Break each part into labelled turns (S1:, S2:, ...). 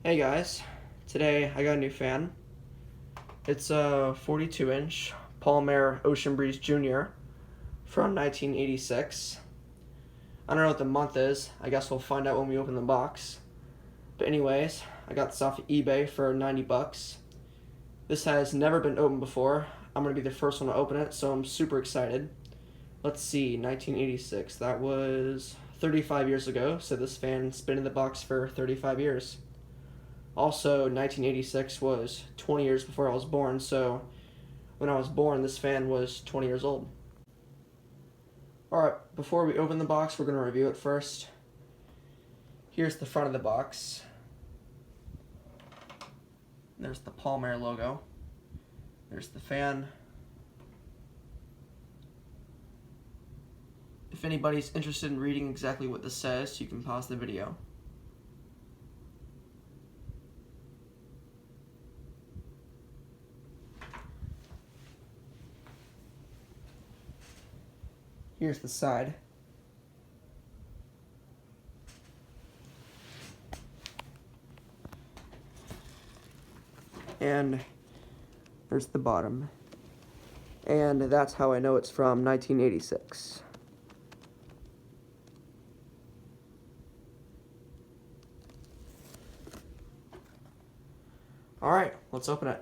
S1: Hey guys, today I got a new fan. It's a 42-inch Palmer Ocean Breeze Jr. from 1986. I don't know what the month is. I guess we'll find out when we open the box. But anyways, I got this off of eBay for 90 bucks. This has never been opened before. I'm going to be the first one to open it, so I'm super excited. Let's see, 1986. That was 35 years ago, so this fan's been in the box for 35 years. Also, 1986 was 20 years before I was born, so when I was born, this fan was 20 years old. Alright, before we open the box, we're going to review it first. Here's the front of the box. There's the Palmer logo. There's the fan. If anybody's interested in reading exactly what this says, you can pause the video. Here's the side. And there's the bottom. And that's how I know it's from 1986. Alright, let's open it.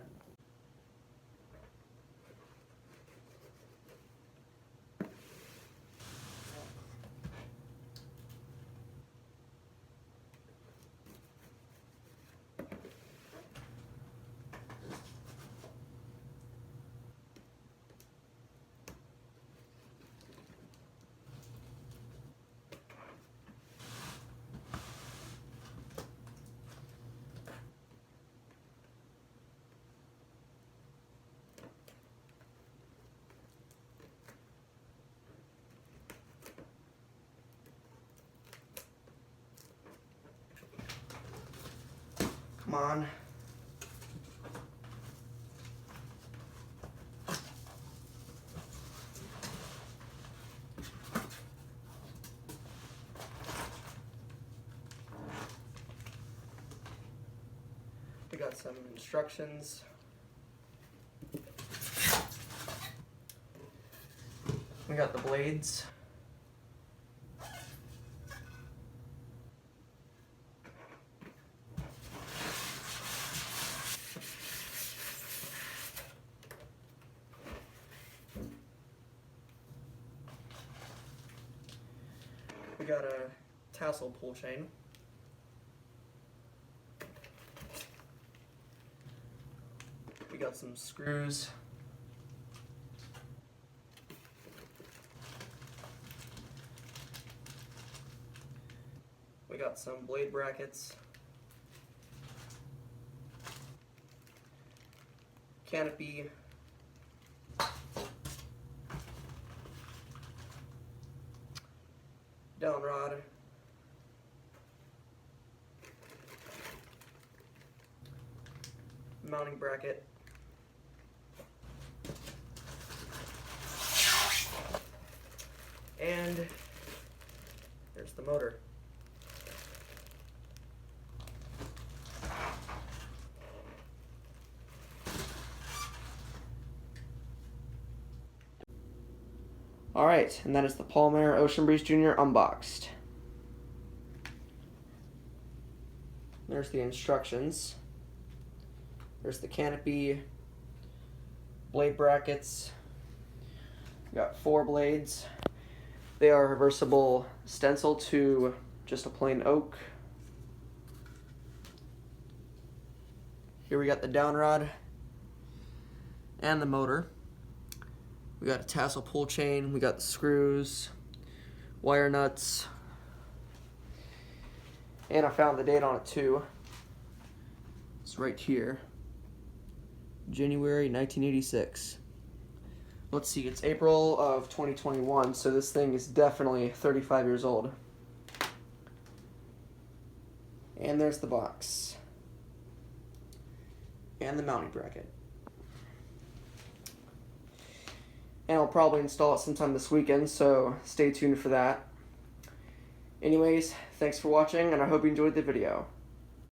S1: Come on. We got some instructions. We got the blades. We got a tassel pull chain. We got some screws. We got some blade brackets. Canopy. Dowel rod. Mounting bracket. And there's the motor. Alright, and that is the Palmer Ocean Breeze Jr. unboxed. There's the instructions. There's the canopy, blade brackets. We got 4 blades. They are reversible stencil to just a plain oak. Here we got the down rod and the motor. We got a tassel pull chain, we got the screws, wire nuts, and I found the date on it too. It's right here, January 1986. Let's see, it's April of 2021, so this thing is definitely 35 years old. And there's the box. And the mounting bracket. And I'll probably install it sometime this weekend, so stay tuned for that. Anyways, thanks for watching, and I hope you enjoyed the video.